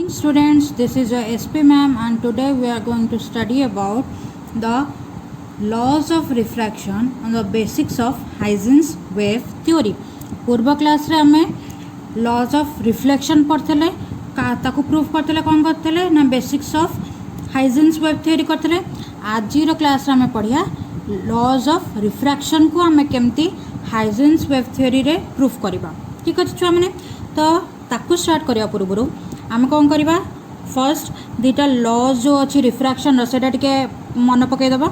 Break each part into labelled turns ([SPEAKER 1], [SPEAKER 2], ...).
[SPEAKER 1] students, this is your SP ma'am and today we are going to study about the laws of refraction and the basics of Huygens wave theory. पूर्व class रे हमें laws of reflection पढ़ते ताकू proof करते कौन करते ना basics of Huygens wave theory करते आज क्लास रे हमें पढ़िया laws of refraction को हमें केमती Huygens wave theory रे प्रूफ करवा. ठीक अच्छे छुआ मैंने तो ताकू स्टार्ट करने पूर्व आम कौन करवा फर्स्ट दुटा लॉज जो अच्छी रिफ्रैक्शन से मन पकईदबा.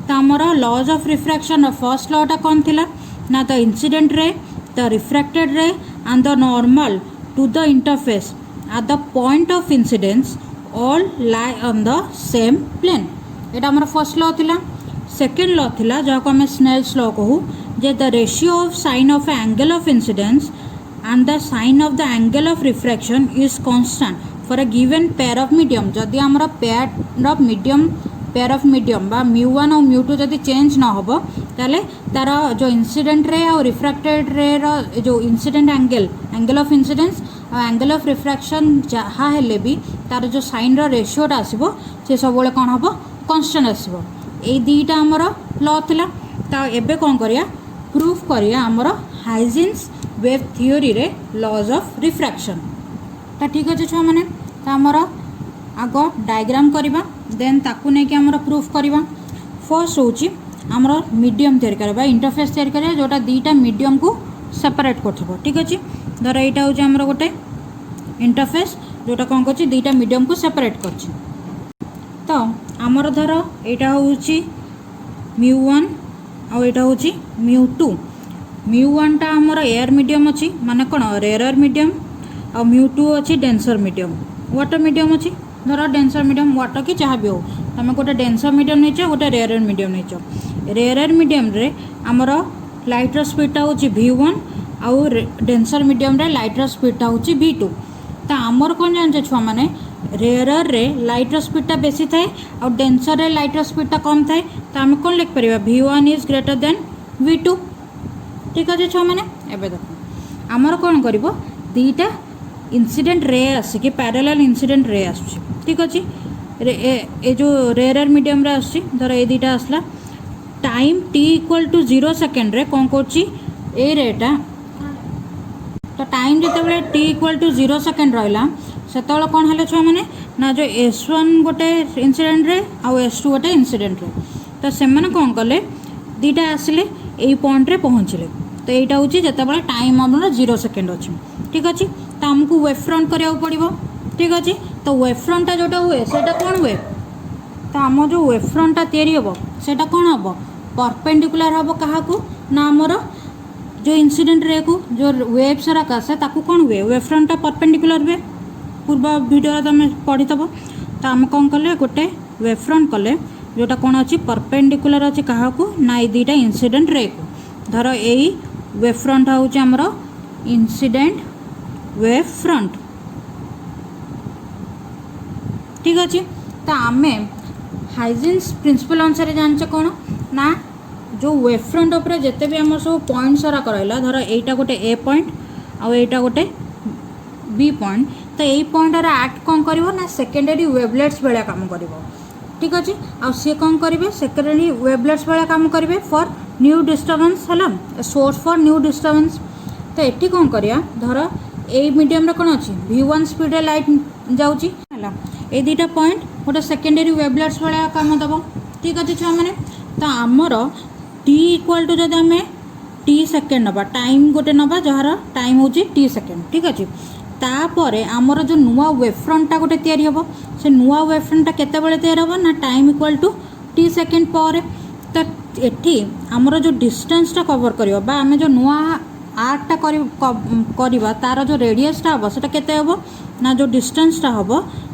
[SPEAKER 1] तो आमर लॉज ऑफ रिफ्रैक्शन फर्स्ट लॉटा कौन थिला ना the incident ray the refracted ray and the normal to the interface at the point of incidence all lie on the same plane. एटा आमर फर्स्ट लॉ थिला. सेकेंड लॉ थिला जहाँ को आम स्नेल्स लॉ कहू जे the ratio of sine of angle of incidence and the sign of the angle of refraction is constant for a given pair of medium. जदि आमर पेयर ऑफ मीडियम बा μ1 और μ2 जदि चेंज ना होबो ताले तार जो इंसिडेंट रे और रिफ्रैक्टेड रे रो जो इंसिडेंट एंगल ऑफ इंसिडेंस और एंगल ऑफ रिफ्रैक्शन जहाँ हेले भी तार जो साइन रो रेशियोटा आसीबो से सब बेले कोन होबो कांस्टेंट आसीबो. ए दीटा आमर लॉ थिला. ता एबे कोन करिया प्रूफ करिया आमर Huygens वेव थियोरी रे लॉज ऑफ रिफ्रैक्शन. तो ठीक अच्छे छुआ मैंने तो आमर आग डायग्राम करवा देन ताकू नहीं कि आमर प्रूफ करवा. फर्स्ट होची आमर मीडियम तैयारी करवा इंटरफेस तैयारी करवा जोटा दीटा मीडियम को सेपरेट करथबो. ठीक अच्छे धर यहाँ हूँ आमर गोटे इंटरफेस जोटा कौन कर दीटा मीडियम को सेपरेट कर. तो आमर धर यहाँ हूँ μ1 और यहाँ हूँ μ2. μ1 टा आमर एयर मीडियम अच्छी माने कौन रेयर मीडियम और μ2 अच्छी डेंसर मीडियम वाटर मीडियम अच्छी धर डेंसर मीडियम वाटर कि जहाँ भी हो तुम गोटे डेंसर मीडियम नहीं गोटे रेयर मीडियम नहीं. रेयर मीडियम रे आमर लाइटर स्पीडटा हूँ v1 आउ डेंसर मीडियम रे लाइटर स्पीडटा हूँ v2. तो आमर कौन जाने छुआ मैंने रेयर रे लाइटर स्पीडटा बेसी थाए और डेंसर रे लाइटर स्पीडटा कम थाए. तो आम कौन लिख पार v1 is greater than v2. ठीक अच्छे छुआ मैंने एवं देख आमर कौन कर दीटा इंसिडेंट रे आसिक पैरेलल इंसिडेंट रे आस. ठीक अच्छे ये जो रेयर मीडियम रे आस धर ये दीटा आसला time t equal to 0 second रे कौन कर रेटा. तो टाइम जिते t इक्वल टू 0 सेकेंड रहा से कौन है छुआ मैंने ना जो S1 गोटे इंसिडेंट रे आउ S2 गोटे इंसिडेंट रे. तो से कौन कले दीटा आसिले यही पॉइंट रे पहुँचले. तो यहाँ हूँ जिते टाइम आम 0 सेकेंड अच्छी. ठीक अच्छे तो आमको वेव फ्रंट करा पड़ो. ठीक अच्छे तो वेव फ्रंटा जोटा हुए सेटा कौन हुए तो आम जो वेव फ्रंटा तैयारी हम सेटा कौन हम परपेंडिकुलर हम क्या ना आमर जो इंसिडेंट रे को जो वेव सराक आसे ताकू कौन हुए वेव फ्रंटा परपेंडिकुलर हुए. पूर्व वीडियो तुम पढ़ी थब. तो आम कौन कले गोटे वेव फ्रंट कले जोटा कौन अच्छी परपेंडिकुलर अच्छी क्या ना ये दीटा इंसिडेंट रे को धर यही वेव फ्रंट हूँ आमर इंसिडेंट वेव फ्रंट. ठीक अच्छे तो आम Huygens प्रिंसिपल अनुसार जाने कौन ना जो वेव फ्रंट उपर जिते भी आम सब पॉइंट सारा रहा धर यहाँ गोटे ए पॉइंट आउ यहाँ गोटे बी पॉइंट. तो यही पॉइंट एक्ट कौन कर ना सेकेंडरी वेवलेट्स भाया काम कर. ठीक अच्छे आ सी कौन करेंगे सेकेंडरी वेवलेट्स भाया काम करेंगे फॉर न्यू डिस्टर्बेंस है सोर्स फॉर न्यू डिस्टर्बेंस. तो ये कौन करिया धर ए मीडियम कौन अच्छी v1 स्पीड लाइट जाऊँगी ये दीटा पॉइंट गोटे सेकेंडरी वेवलेट्स भाया काम दब. ठीक अच्छे छुआ मैंने तो आमर t इक्वल टू जब आम t सेकेंड नवा टाइम गोटे नवा जार टाइम हूँ t सेकेंड. ठीक अच्छे तापर आमर जो नुआ वेव फ्रंटा गोटे तैयारी हम से नुआ वेव फ्रंटा केते बळे तैयार हम ना time equal to t second पर. तो एठी आमर जो डिस्टेंसटा कवर करियो बा आमे जो नुआ आर्कटा करिबा तार जो रेडियसटा हम सेटा केते हम ना जो डिस्टेंसटा हम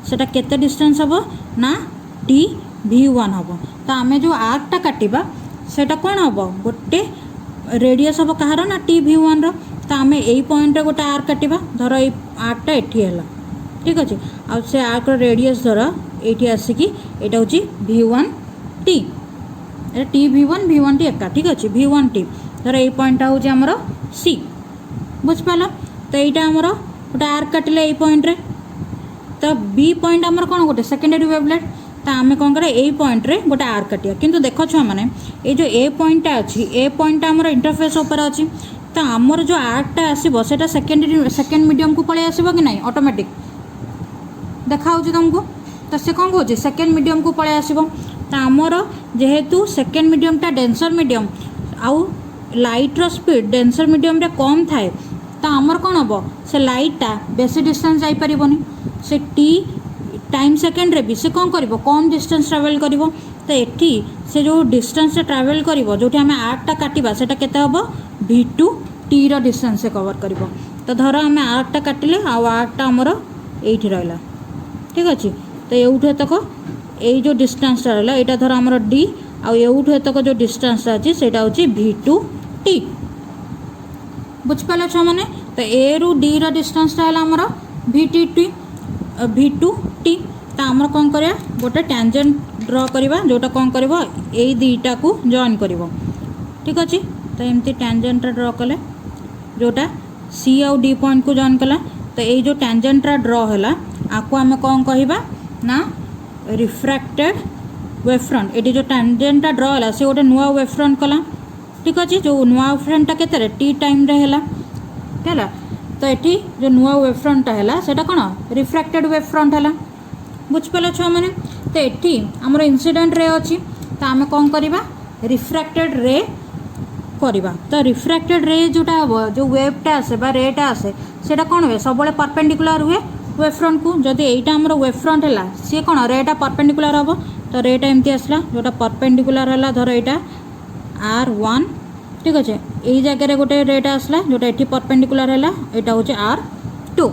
[SPEAKER 1] सेटा केते डिस्टेंस हम ना t v1 हम. तो आमे जो आर्कटा काटिबा सेटा कोन हम गोटे रेडियस हम कहार ना t v1 रो. तो आम यही पॉइंट रे गोटे आर्क काटिबा धर ये आर्कटा एठी है. ठीक अच्छे आ से आर्क रेडियस धर ये आसिकी यहाँ हूँ v1t टी v1 टी एका. ठीक अच्छे v1t धर ये पॉइंटा हूँ आमर c बुझिपाल. तो यहाँ आमर गोटे आर्क काटिले यही पॉइंट रे तो बी पॉइंट आमर कौन गोटे सेकेंडरी वेवलेट तो आम कौन करा ए पॉइंट रे गोटे आर्क काटिया किंतु देख छुआ मैंने ये जो ए पॉइंटा अच्छी ए पॉइंटा आमर इंटरफेस ऊपर अच्छी तो आमर जो आर्कटा आसो से सेकेंड मीडियम को पलि आसो कि ना ऑटोमेटिक देखा तुमको तो से कौन कौन सेकेंड मीडियम को पलि आसो तो आमर जेहेतु सेकेंड मीडियमटा डेंसर मीडियम आउ लाइट्र स्पीड डेंसर मीडियम रे कम थाए तो आमर कौन हम से लाइटा बेसी डिस्टेंस जापरनि से टी टाइम सेकेंड रे भी से कौन कर कम डिस्टेंस ट्रावेल कर तो एठी से जो डिस्टेंस ट्रावेल कर जो आम आर्कटा काटिबा सेटा केते हबो v2 t रो डिस्टेंस से कवर कर तो धर आम आर्कटा काटिले आर्कटा आमर एठी रहला ठीक अच्छे तो एउठु एतक ये जो डिस्टेंसटा रहा यहाँ धर आमर d आउ एउठु एतक जो डिस्टेंसटा अच्छी से v2 t बुझिपाल छुआ मैंने तो ए रु d रो डिस्टेंसटा है आमर v2 t तो आमर कौन करिया गोटे टैंजेंट ड्र करवा जोटा कौन कर दुईटा को जॉइन कर ठीक अच्छे तो एमती टैंजेंट ड्र कले जोटा सी आउ डी पॉइंट को जॉइन कला तो ये जो टैंजेंटा ड्र है आपको आम कौन कहवा ना रिफ्रैक्टेड वेव फ्रंट ये जो टैंजेंटा ड्र है सी गोटे नुआ वेव फ्रंट कला ठीक अच्छे जो नुआ वेव फ्रंटा के टी टाइम रे है तो ये जो नुआ वेव फ्रंटा है सेटा कौन रिफ्रैक्टेड वेव फ्रंट है बुझिपाल छुआ मैंने तो ये आमर इंसिडेंट रे अच्छी तो आम कौन करवा रिफ्रैक्टेड रे करवा तो रिफ्रैक्टेड रे जोटा हम जो वेवटा आसे रेटा आसे सेटा कौन हुए सब परपेंडिकुलर हुए वेव फ्रंट को जदि यहीटा आमर वेव फ्रंट है सी कौन रेटा परपेंडिकुलर हम तो रेटा एमती आसला जोटा परपेंडिकुलर है धर यहाँ R1 ठीक अच्छे यही जगह गोटे रेटा आसला जोटा ये परपेंडिकुलर है यहाँ हूँ R2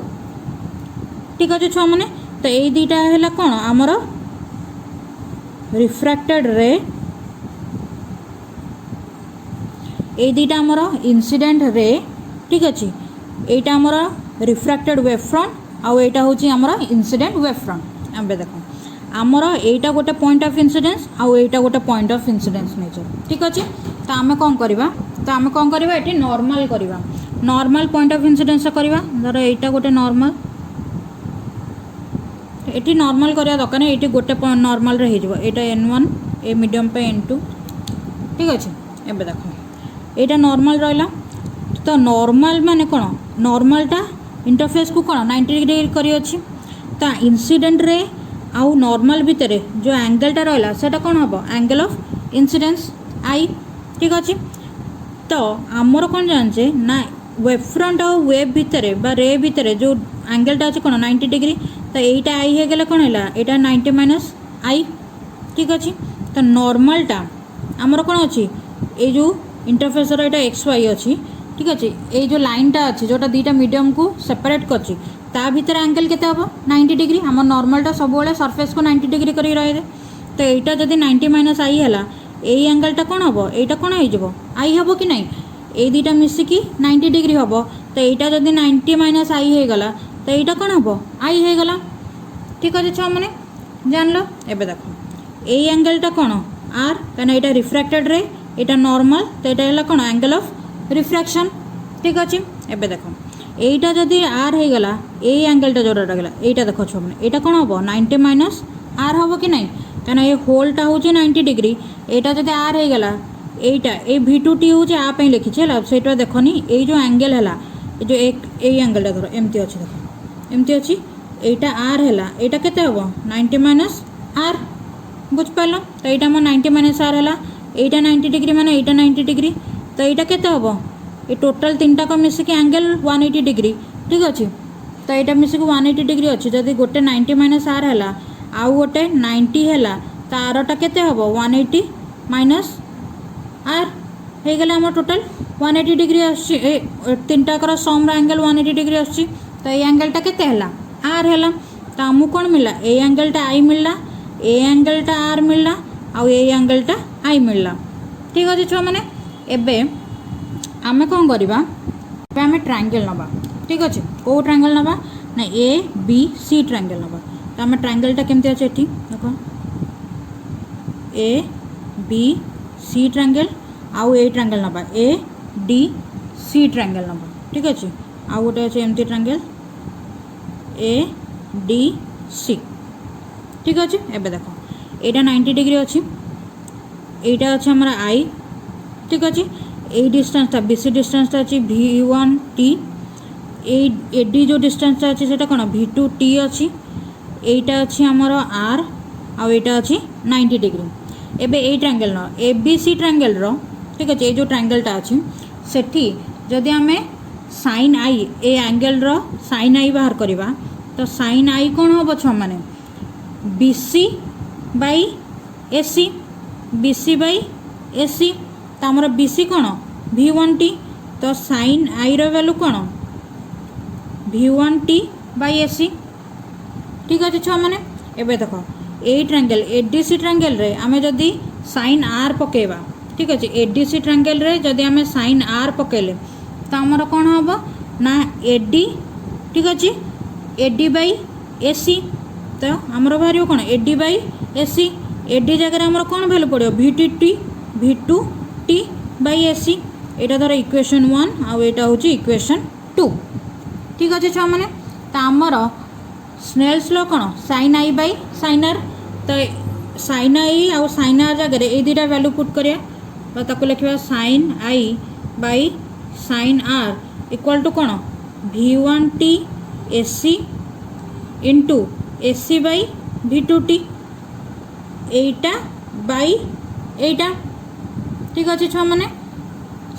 [SPEAKER 1] ठीक अच्छे छुआ मैंने तो यही दुईटा है कौन आमर रिफ्रैक्टेड रे ये दुईटा आमर इंसिडेंट रे ठीक अच्छे यहाँ आमर रिफ्रैक्टेड वेव फ्रंट आउ यहाँ हूँ आमर इंसिडेंट वेव फ्रंट एवं देख आमर यहाँ गोटे पॉइंट ऑफ इंसिडेंस आउ यहाँ गोटे पॉइंट ऑफ इंसिडेंस नेचर ठीक अच्छे तो आम कौन करवा तो आम कौन करवा ये नॉर्मल करवा नॉर्मल पॉइंट ऑफ इंसिडेंस करवा धर यहाँ गोटे नॉर्मल ये नॉर्मल करा दरकार ये गोटे नॉर्मल यहाँ N1 ए मीडियम पे N2 ठीक अच्छे एवं देख यहाँ नॉर्मल रहा तो नॉर्मल माने कौन नॉर्मलटा इंटरफेस को कौन 90 डिग्री करी अच्छी तो इंसिडेंट रे आउ नॉर्मल भितर जो एंगलटा रहा सेटा कौन हम एंगल ऑफ इंसिडेंस आई ठीक अच्छे तो आमर कौन जाने ना वेव फ्रंट आउ वेव भितर रे भितर जो एंगलटा अच्छे कौन 90 डिग्री तो यहीटा आई हो गला कौन है यहाँ 90 माइनस आई ठीक अच्छे तो नॉर्मलटा आमर कौन अच्छी ये जो इंटरफेसर यहाँ एक्स वाई अच्छी ठीक अच्छे ये जो लाइनटा अच्छी जोटा दुईटा मीडियम को सेपरेट करची ता भीतर एंगल केते हम 90 डिग्री आम नॉर्मलटा सब सरफेस को 90 डिग्री कर रही तो यहाँ जब 90 माइनस आई है यही एंगलटा कौन हम यहाँ कौन हो आई हम कि नहीं ये दुईटा मिसिकी 90 डिग्री हम तो यहाँ जब 90 माइनस आई हो गला तो यहाँ कौन हम आई हो गला ठीक अच्छे छुआ मैंने जान लो एबे देखो यही एंगलटा कौन आर कहीं यहाँ रिफ्रैक्टेड रे यहाँ नॉर्मल तो यहाँ है कौन एंगल ऑफ रिफ्रैक्शन ठीक अच्छे एबे देखो यहीटा जदि आर हो गला यही एंगलटा जोटा गला यहाँ देख छुआ मैंने यहाँ कौन हम 90 माइनस आर हम कि नहीं कहीं ये होलटा हूँ 90 डिग्री यहाँ जब आर हो गला यहीटा ये V2T हूँ आप लिखी है से देखनी ये जो एंगल है जो एक एंगलटा धर एमती अच्छी देख एमती अच्छी यहाँ आर है यहाँ के हम 90 माइनस आर बुझिपाल तो यहाँ मोर 90 माइनस आर है यहाँ 90 डिग्री माने यहाँ 90 डिग्री तो यहाँ के हम ये टोटाल तीनटा को मिसिक एंगल 180 डिग्री ठीक अच्छे तो यहाँ मिसिक 180 डिग्री अच्छी जदि गोटे 90 माइनस आर है आउ गोटे 90 है तो आरटा के हम 180 माइनस आर हो गला आम टोटाल 180 डिग्री आसी तीनटाकर सम एंगल 180 डिग्री आसी तो ये एंगलटा के आर है तो आमको कौन मिला ए एंगलटा आई मिलला ए एंगलटा आर मिलला आउ ए एंगलटा आई मिलला ठीक अच्छे छुआ मैंने एबे आमे कौन करवा आम ट्रायंगल नवा ठीक अच्छे कौ ट्रायंगल नवा ना ए बी सी ट्रायंगल नवा तो आम ट्रायंगलटा केमती अच्छे ये देख ए बी सी ट्रायंगल आउ ए ट्रायंगल नवा ए डी सी ट्रायंगल नवा ठीक अच्छे आउ गोटे अच्छे एमती ट्रायंगल ए डी सी ठीक अच्छे एबे देखो एटा 90 डिग्री अच्छी एटा अच्छे हमारा आई ठीक अच्छे ए डिस्टेंस था बीसी डिस्टेंस अच्छी V1T एडी जो डिस्टेंस अच्छी से कौन V2T अच्छी एटा अच्छी आमर आर आईटा अच्छी 90 डिग्री एबे ए ट्रायंगल न एबीसी ट्रायंगल रो ठीक अच्छे जो ट्रायंगलटा अच्छी सेठी जदि आम साइन आई ए एंगल रो साइन आई बाहर करवा तो साइन आई कौन हम छुआ मैंने BC by AC BC by AC तो आमर BC कौन V1T तो साइन आई रो वैल्यू कौन V1T बाई AC ठीक अच्छे छुआ मैंने एबे देखो ए ट्रायंगल ADC ट्रायंगल रे आमे जदि साइन आर पकेबा ठीक अच्छे ADC ट्रायंगल रे जदि आमे साइन आर पकेले तो आमर कौन हम ना AD ठीक अच्छे AD बाई AC तो आमर बाहर कौन AD बाई AC AD जगह आमर कौन वैल्यू पड़ो V2T V2T बाई AC एटा धर इक्वेशन 1 आउ एटा होची इक्वेशन 2 ठीक अच्छे छुआ मैंने तो आमर स्नेल्स लॉ कौन sine i by sine r तो साइन आई आउ साइन आर जगह ये दुटा वैल्यू पुट करिया तो लिखा sine i by sine r equal to कौन V1T AC into AC by V2T Etah by एटा ठीक अच्छे छुआ मैंने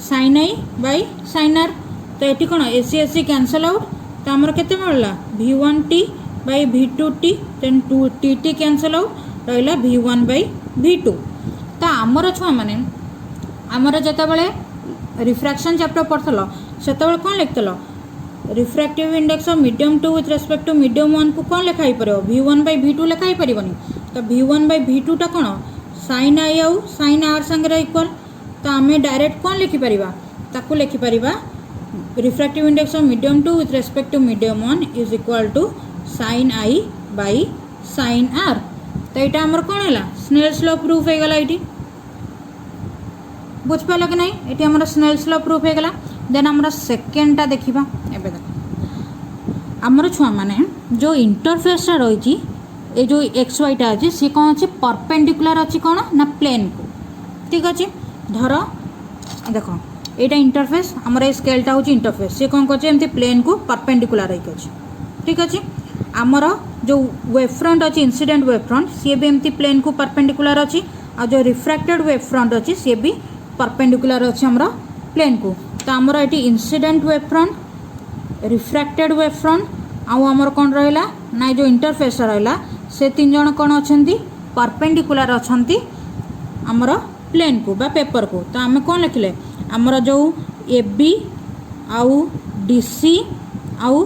[SPEAKER 1] sine i by sine r तो ये कौन AC AC कैंसल आउट तो आमर केते मिलला V1T by V2T then 2TT cancel out रहा V1 बाई V2 तो आमर छुआ मैंने आमर जितेबाला रिफ्रैक्शन चैप्टर पढ़ल से कौन लिखल refractive index of medium 2 with respect to medium 1 को कौन लिखाई पार V1 बाई V2 लिखाई पारनी तो V1 बाई V2 टा कौन साइन आई आउ साइन आर संगे इक्वल तो आम डायरेक्ट कौन लिखिपर ताकू लिखिपर refractive index of medium 2 with respect to medium 1 is equal to sine i by sine r तो यहाँ आमर कौन है स्नेल्स लॉ प्रूफ हो गला ये बुझिपाल कि नहीं ये आम स्नेल्स लॉ प्रूफ हो गला देन आम सेकेंडटा देखा एबे देख आमर छुआ मैंने जो इंटरफेसटा रही ये जो एक्स वाईटा अच्छी सी कौन अच्छी परपेंडिकुलर अच्छी कौन ना प्लेन को ठीक अच्छे धर देख यहाँ इंटरफेस आमर ये स्केलटा हूँ इंटरफेस सी कौन कर प्लेन को परपेंडिकुलर होगी अच्छी ठीक अच्छे आमर जो वेव फ्रंट अच्छी इंसिडेंट वेव फ्रंट सी भी एमती प्लेन को परपेंडिकुलर अच्छी आ जो रिफ्रैक्टेड वेव फ्रंट अच्छी सी भी परपेंडिकुलर अच्छी आमर प्लेन को तो आमर ये incident wave front refracted wave front आउ आमर कौन रहा ना जो इंटरफेस रहा से तीन जन कौन अच्छा परपेंडिकुलर अच्छा आमर प्लेन को बा पेपर को तो आम कौन लिखले आमर जो AB आउ DC आउ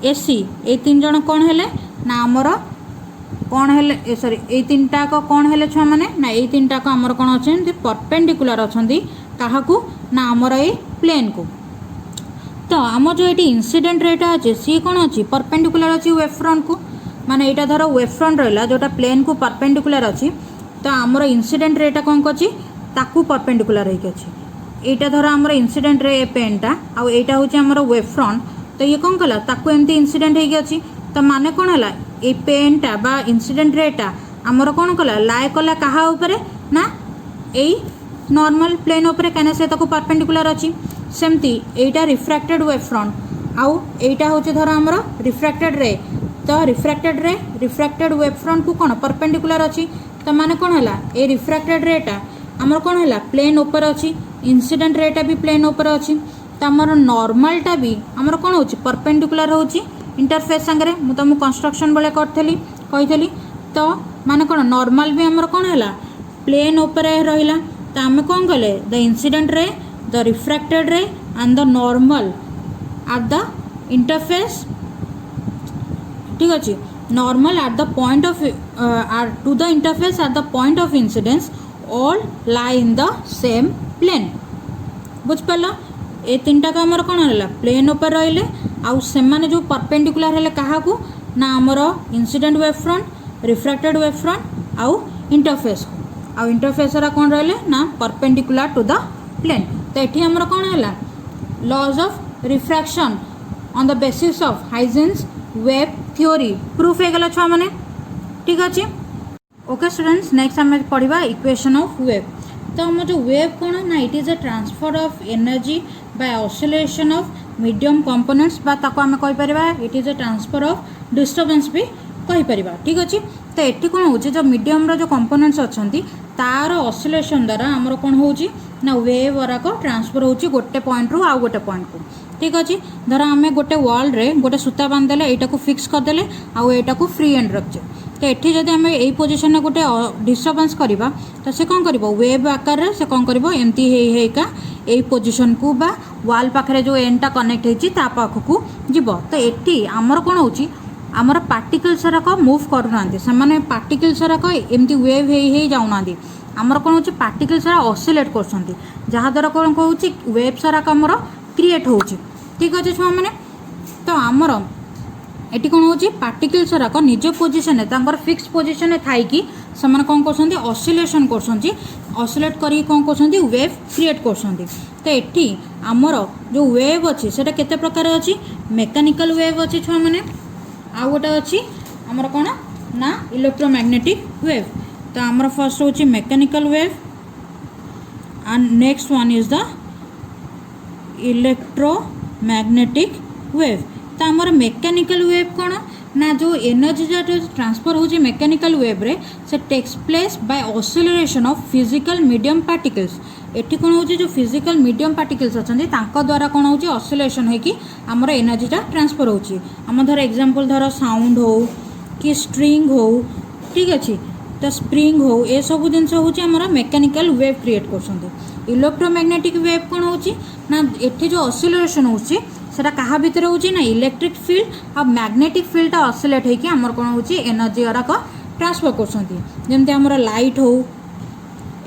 [SPEAKER 1] AC ये तीन जन कौन है ना आमर कौन है सॉरी ये तीन टाक कौन है छुआ मैंने ना ये तीन टाक आमर कौन अच्छे परपेंडिकुलर अच्छा क्या ना आमर ये प्लेन को तो आम जो ये इंसिडेंट रेटा अच्छे सी कौन अच्छी परपेंडिकुलर अच्छी वेव फ्रंट को माने यहाँ धर वेव फ्रंट रहा जोटा प्लेन को परपेंडिकुलर अच्छी तो आमर इंसिडेंट रेटा कौन कर ताकू परपेंडिकुलर होगी यहाँ धर आमर इंसिडेंट रे पेनटा आउ यहाँ हूँ आमर वेव फ्रंट तो ये कौन कला ताकू एमती इंसिडेंट होगी अच्छी तो माने कौन है ये पेनटा बा इंसिडेंट रेटा आमर कौन कला लाए कला कहा उपरे ना यही नॉर्मल प्लेन उपरे कहीं से परपेंडिकुलर अच्छी सेमती यहाँ रिफ्रैक्टेड वेव फ्रंट आउ यहाँ हूँ धर आमर रिफ्रैक्टेड रे तो रिफ्रैक्टेड वेव फ्रंट को कौन परपेंडिकुलर अच्छी तो माने कौन है ये रिफ्रैक्टेड रेटा आमर कौन है प्लेन ऊपर अच्छी इंसिडेंट रेटा भी प्लेन ऊपर अच्छी तो आमर नॉर्मलटा भी आमर कौन हो परपेंडिकुलर हो इंटरफेस सांगे मु तुम कंस्ट्रक्शन बेले कही तो माने कौन नॉर्मल भी आमर कौन है प्लेन ऊपर रहा तो आम कौन कले the incident ray the refracted ray and the normal at the interface ठीक अच्छे normal at the point of to the interface at the point of incidence all lie in the same plane बुझिपाल ये तीन टाक आमर कौन है plane ऊपर रहिले आउ से जो परपेंडिकुलर है क्या ना आमर incident wave front refracted wave front आउ इंटरफेस आउ इंटरफेस कौन रहिले ना परपेंडिकुलर टू द प्लेन तो ये आमर कौन है laws of refraction on the basis of Huygens wave theory proof हो गला छुआ मैंने ठीक अच्छे ओके स्टूडेंट्स नेक्स्ट आम पढ़ा इक्वेशन ऑफ वेव तो आम जो वेव कौन ना it is a transfer of energy by oscillation of medium components आम कहीपर it is a transfer of disturbance भी कहीपर ठीक अच्छे तो ये कौन हो जो मीडियम जो कंपोनेंट्स अच्छा तार ऑसिलेशन द्वारा आमर कौन हो ना वेव गुराक ट्रांसफर हो गोटे पॉइंट रु आउ गोटे पॉइंट को ठीक अच्छे धर आम गोटे वॉल रे गोटे सूता बांधदेले यहाँ फिक्स करदे आईटा को फ्री एंड रखचे तो ये जब आम यही पोजिशन में गोटे डिस्टर्बेंस करवा तो से कौन कर वेव आकार से कौन करमती होगा यही पोजिशन को बा वाल पाखे जो एंडटा कनेक्ट होती पाखक जीव तो ये आमर कौन हो आमर पार्टिकल्स मुव करूना से पार्टिकल्स एमती वेव हो जाऊना आमर कौन हो पार्टिकल्स ऑसिलेट कर जहाँद्वारा कौन कौन वेव सारा आमर क्रिएट हो ठीक अच्छे छुआ मैंने तो आमर ये कौन हो पार्टिकल्स निज पोजिशन फिक्स पोजिशन थी से कौन कर ऑसिलेशन ऑसिलेट कर कौन कर वेव क्रिएट कर तो ये आमर जो वेव अच्छी से केते प्रकार अच्छी मेकानिकल वेव अच्छी छुआ मैंने आउ गोटे अच्छी आमर कौन ना इलेक्ट्रोमैग्नेटिक वेव तो आमर फर्स्ट हूँ mechanical wave and next one is the electromagnetic wave तो आमर मेकानिकल वेव कौन ना जो एनर्जी जो ट्रांसफर हो मेकानिकल वेव रे से takes place by oscillation of physical medium particles एटी कौन हो जो फिजिकल मीडियम पार्टिकल्स अच्छा द्वारा कौन हो ऑसिलेशन होगी आमर एनर्जीटा ट्रांसफर होम धर एग्जांपल धर साउंड हो कि स्ट्रिंग हो ठीक अच्छे तो स्प्रिंग हो ये सब जिनस हूँ मेकानिकल वेव क्रिएट कर इलेक्ट्रोमैग्नेटिक वेव कौन हो ना ये जो ऑसिलेशन होता क्या भितर हो ना इलेक्ट्रिक फील्ड और मैग्नेटिक फील्ड ऑसिलेट होकर आमर कौन हो एनर्जी गुराक ट्रांसफर करमती आमर लाइट हो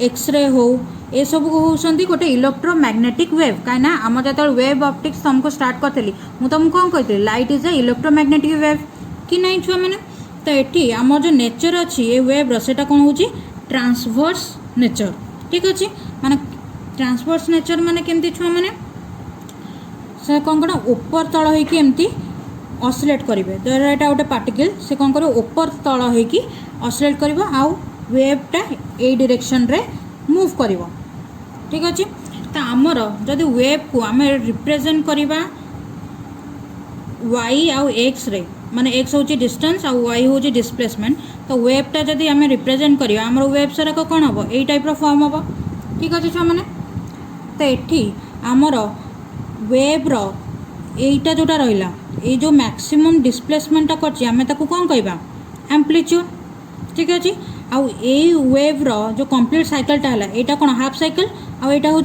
[SPEAKER 1] एक्सरे हो ये सब होती गोटे इलेक्ट्रोमैग्नेटिक वेव कहीं आम जो वेव ऑप्टिक्स तुमको स्टार्ट करी मुझे तुमको कौन कही light is a electromagnetic wave कि नहीं छुआ मैंने तो ये आम जो नेचर अच्छी ये वेव्र से कौन हो ट्रांसवर्स नेचर ठीक अच्छे माने ट्रांसवर्स नेचर माने केमती छुआ मैंने से कौन कौन ऊपर तल होमती ऑसिलेट करेंगे धर यहाँ गोटे पार्टिकल से कौन कर ऊपर तल होगी ऑसिलेट कर आउ वेवटा ये डायरेक्शन रे मूव कर ठीक अच्छे तो आमर जदि वेव को आम रिप्रेजेंट करवा वाई आउ एक्स रे माने एक्स हूँ डिस्टेंस आउ वाई हूँ डिस्प्लेसमेंट तो वेवटा जदि आम रिप्रेजेंट करवा आमर वेव सारा कौन हम यही टाइप फॉर्म हम ठीक अच्छे छुआ मैंने तो ये आमर वेव्र यहीटा जोटा रहा ये जो मैक्सिमम डिस्प्लेसमेंटा कर कौन कहवा एम्प्लीट्यूड ठीक अच्छे आउ ये वेव्र जो कंप्लीट साइकिलटा है यहाँ कौन हाफ साइकिल आईटा हूँ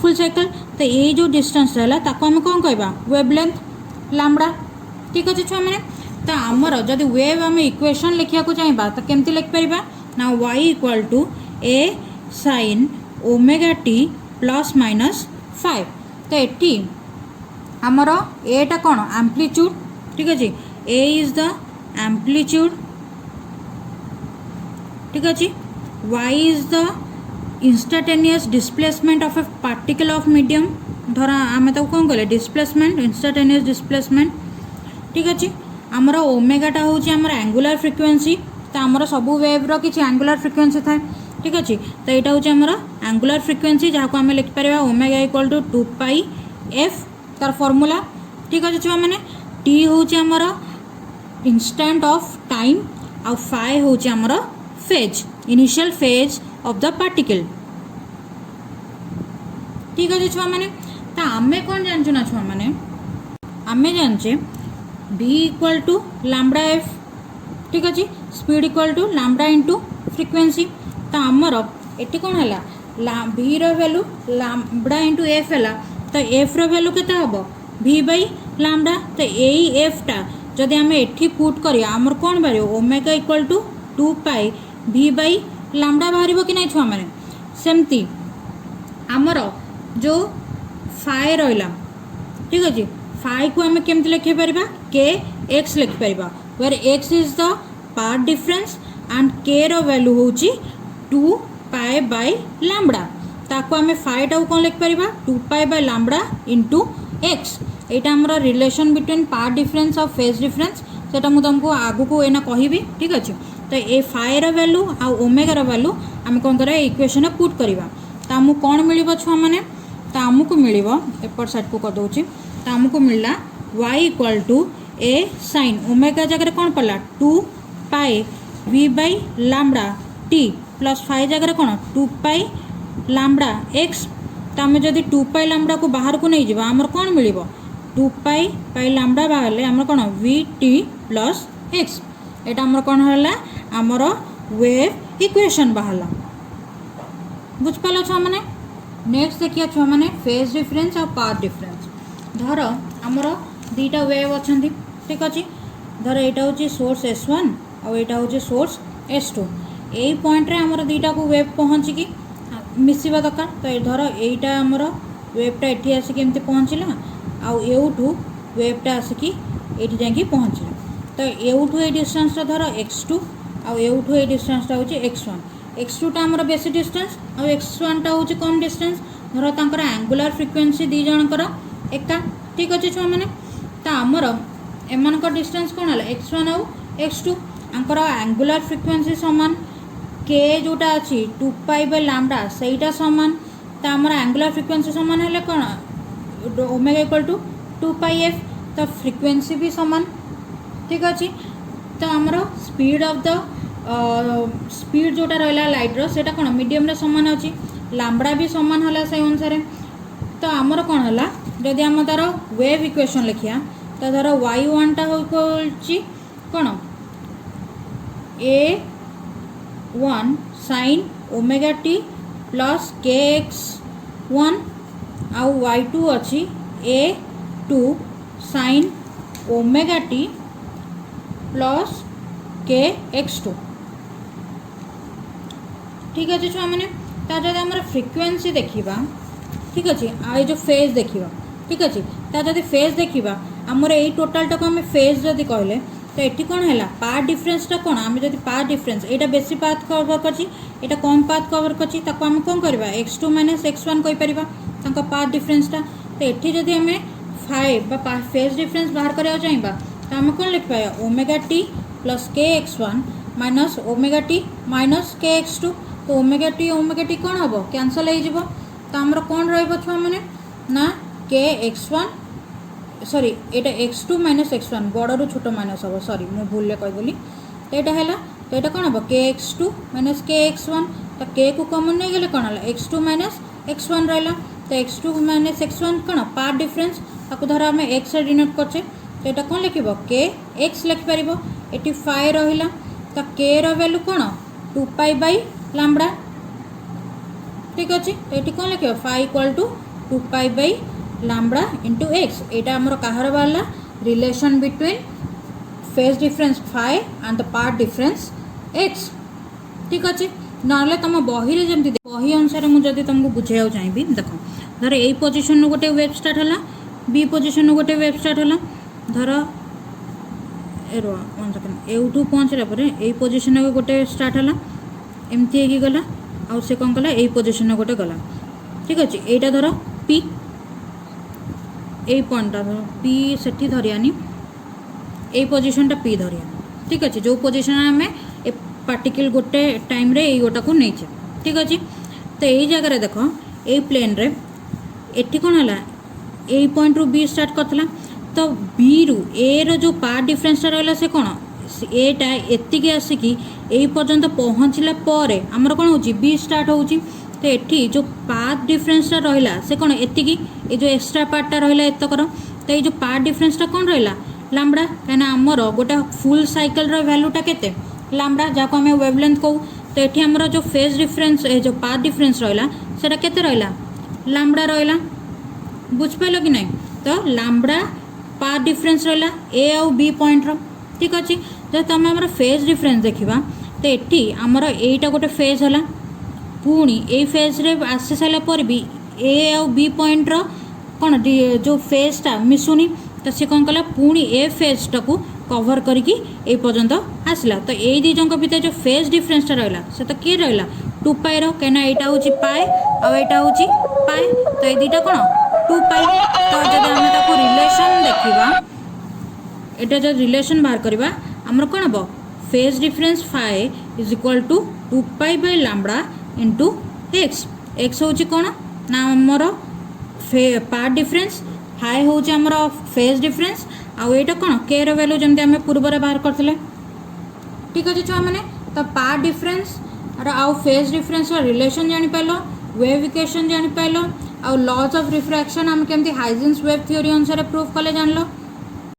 [SPEAKER 1] फुल साइकिल तो ये जो डिस्टेंस है आम कौन कहवा वेवलेंथ लैम्बडा ठीक अच्छे छुआ मैंने तो आमर जदि वेव आम इक्वेशन लिखा चाहिए तो केमती लिखिपर ना y equal to a sine omega t plus minus 5 तो ये आमर एटा कौन एम्प्लीट्यूड ठीक अच्छे ए इज द एम्प्लीट्यूड ठीक अच्छे y is the instantaneous displacement of a particle of medium धर आम तो कौन कहले डिस्प्लेसमेंट इंस्टाटेनियस डिस्प्लेसमेंट ठीक अच्छे आमर ओमेगाटा हूँ आमर एंगुलर फ्रिक्वेंसी तो आमर सबू वेव्र किसी एंगुलर फ्रिक्वेंसी थाए ठीक अच्छे तो यहाँ हूँ आमर एंगुलर फ्रिक्वेंसी जहाँ को आम लिखिपर omega equal to 2 pi f तार फॉर्मूला ठीक अच्छे छुआ मैंने टी हूँ आमर इंस्टेंट ऑफ टाइम आउ फाइ हूँ आमर phase initial phase of the particle ठीक अच्छे छुआ मैंने तो आम कौन जानचु ना छुआ मैंने आम जाने v equal to lambda f ठीक अच्छे speed equal to lambda into frequency तो आमर ये कौन है v रैल्यू लैम्बडा इंटू एफ है तो एफ रैल्यू के हम v बाई लैम्बडा तो यही एफटा जदि आम एठी पुट करिया आमर कौन बाहर omega equal to 2 pi v by lambda बाहर कि नहीं छुआ मैंने सेमती आमर जो फाइ रहा ठीक अच्छे फाइ को आम केमती लिखिपर के एक्स लिखिपर where x is the path difference and k रो वैल्यू हूँ 2 पाई बाय लैम्बडा ताको आम फाइटा कौन लिखिपर 2 pi by lambda into x यहाँ आमर रिलेशन बिटवीन पार्ट डिफरेंस और फेज डिफरेंस सेटा मु तुमको आगु को एना कहबी ठीक अच्छे। तो ए फाइ वैल्यू आ ओमेगार वैल्यू आम कौन करा इक्वेशन पुट करवा तो आमको कौन मिल छुआ मैंने तो आमको मिल एपट साइड को करदे तो आमको मिलला y equal to a sine omega जगह कौन पड़ा 2 pi v by lambda t plus phi जगह कौन 2 पाई लैम्बडा x। तो आम जब 2 पाई लैम्बडा को बाहर को नहीं जावा आमर कौन मिल 2 पाई पाई लैम्बडा बाहर आमर कौन v t प्लस x एटा आमर कौन है आमर वेव इक्वेशन बाहर बुझिपाल छुआ मैंने। नेक्स्ट देखिए छुआ मैंने फेज डिफरेंस और पाथ डिफरेंस। धर आमर दीटा वेव अच्छा ठीक अच्छे धर यहाँ हूँ सोर्स S1 और यहाँ हूँ सोर्स S2 यही पॉइंट रे आमर दीटा को वेव पहुँचिकी मिसवा दरकार। तो धर यहीटा आमर वेवटा ये आसिक एमती पहुँचला आउ एवठू वेवटा आसिकी ये जाकि पहुँचला। तो एवठू ये डिस्टेंस धर x2 आउ एवठू ये डिस्टेंस हूँ x1 x2 टा आमर बेसी डिस्टेंस और x1 टा हूँ कम डिस्टेंस धर तांकर एंगुलर फ्रिक्वेंसी दी जनकर एका ठीक अच्छे छुआ मैंने। तो आमर एमान डिस्टेंस कौन है x1 आउ x2 आंकर एंगुलर फ्रिक्वेंसी सामान के जोटा अच्छी 2 पाई बाय लैम्बडा सेटा सामान। तो आमर एंगुलर फ्रिक्वेंसी सामान है कौन omega equal to 2 pi f तो फ्रिक्वेंसी भी सामान ठीक अच्छे। तो आमर स्पीड ऑफ द स्पीड जोटा रहा लाइट्र से कौन मीडियम सामान अच्छी लैम्बडा भी सामान है से अनुसार। तो आमर कौन है जदि आम तार वेव इक्वेशन लिखिया तो धर y1 टा होची कौन a1 sin omega t plus kx1 आउ y2 अच्छी a2 sin omega t plus kx2 ठीक अच्छे छुआ मैंने। जब आम फ्रिक्वेंसी देखा ठीक अच्छे आ जो फेज देखा ठीक अच्छे जब फेज देखा आमर यही टोटालटा को आम फेज जदि कहले तो ये कौन है पाथ डिफरेंसटा कौन आम जब पाथ डिफरेंस यहाँ बेसी पाथ कवर कर कम पाथ कवर करम कौन करवा x2 माइनस x1 कहीपर पाथ डिफरेंसटा। तो ये जदि आम फाइव फेज डिफरेंस बाहर करा चाहिए तो आम कौन लिख पाया omega t plus kx1 minus omega T minus kx2। तो ओमेगा टी कौन हम कैंसल हो तो आमर कौन रुआ मैंने ना kx1 सॉरी ये x2 माइनस x1 बड़ू छोट माइनस हम सॉरी मुझे भूल कहीदेली। तो यहाँ है तो यहाँ कौन हम kx2 माइनस kx1 तो k को कॉमन नहीं गले कौन है x2 माइनस x1 रहा। तो x2 माइनस x1 कौन पार्ट डिफरेंस ताको धर आम x से डिनोट करचे तो यहाँ कौन लिख k x लिखिपर ये फाइ रहा। तो k रैल्यू कौन 2 पाई बाई लैम्बडा ठीक अच्छे। तो ये कौन लिख phi equal to 2 pi by lambda into x यहाँ आमर कहार बाहर relation between phase difference phi and the path difference x ठीक अच्छे। ना तुम बही जमी बही अनुसार मुझे तुमको बुझाई चाहिए देख धर यही पोजिशन गोटे वेब स्टार्ट है बी पोजिशन गोटे वेब स्टार्ट है धर वन सेकेंड एवठू पहुँचला यही पोजिशन गोटे स्टार्ट है एमती गला आउ से कौन कला यही पोजिशन गोटे गला ठीक अच्छे। यहाँ धर पी यही पॉइंटा धर पी से धरियानी यही पोजिशनटा पी धरिया ठीक अच्छे जो पोजिशन आम ए पार्टिकल गोटे टाइम रे यही गोटा को नहीं ठीक अच्छे। तो यही जगह देख यही प्लेन रे एटी कौन है यही पॉइंट रू बी स्टार्ट करता तो बी रु ए रो जो पार्ट डिफरेंसटा रहा से कौन एटा एतिकी आसिकी यही पर्यंत पहुँचला पर आमर कौन हो बी स्टार्ट हो तो ये जो पाथ डिफरेंसटा रहा से कौन एतिकी ये जो एक्स्ट्रा पार्टटा रहा एतकर तो ये जो पार्ट डिफरेंसटा कौन रहा लैम्बडा कहीं आमर गोटे फुल साइकिल वैल्यूटा केते लैम्बडा जहाँ आम वेवलेंथ कहू। तो ये आमर जो फेज डिफरेंस जो पाथ डिफरेंस रहा से केते रहा लैम्बडा रहा बुझिपाल कि नहीं। तो लैम्बडा पाथ डिफरेंस रहा ए आउ बी पॉइंट ठीक अच्छे। जब तुम आम फेज डिफरेंस देखा तो ये आमर यहीटा गोटे फेज है पुणी ए फेज रे आसी सारा पर भी ए आउ बी पॉइंट रो कौन जो फेजटा मिसुनी तो सी कौन कला पुणी ए फेजटा को कवर करके ये पर्यंत आसला। तो ये दी जन भितर जो फेज डिफरेंसटा रहा से तो किए रहा 2 पाई रहींना यहाँ हूँ पाए आईटा हूँ पाए तो ये दुटा कौन 2 पाई। तो जब आम रिलेशन देखा एटा जो रिलेशन बाहर करवा आमर कौन हम phase difference phi is equal to 2 pi by lambda into x x हूँ कौन ना आमर पार्ट डिफरेंस फाइ हूँ आमर फेज डिफरेंस आउ यहाँ कौन के वैल्यू जमी आम पूर्व बाहर करते ठीक अच्छे छुआ मैंने तो पार्ट डिफरेंस आउ फेज डिफरेंस रिलेशन जापार वेव इक्वेशन जापार आउ लॉज ऑफ रिफ्रैक्शन आम केमती हाइजेंस वेव थ्योरी अनुसार प्रूफ कले जान लो।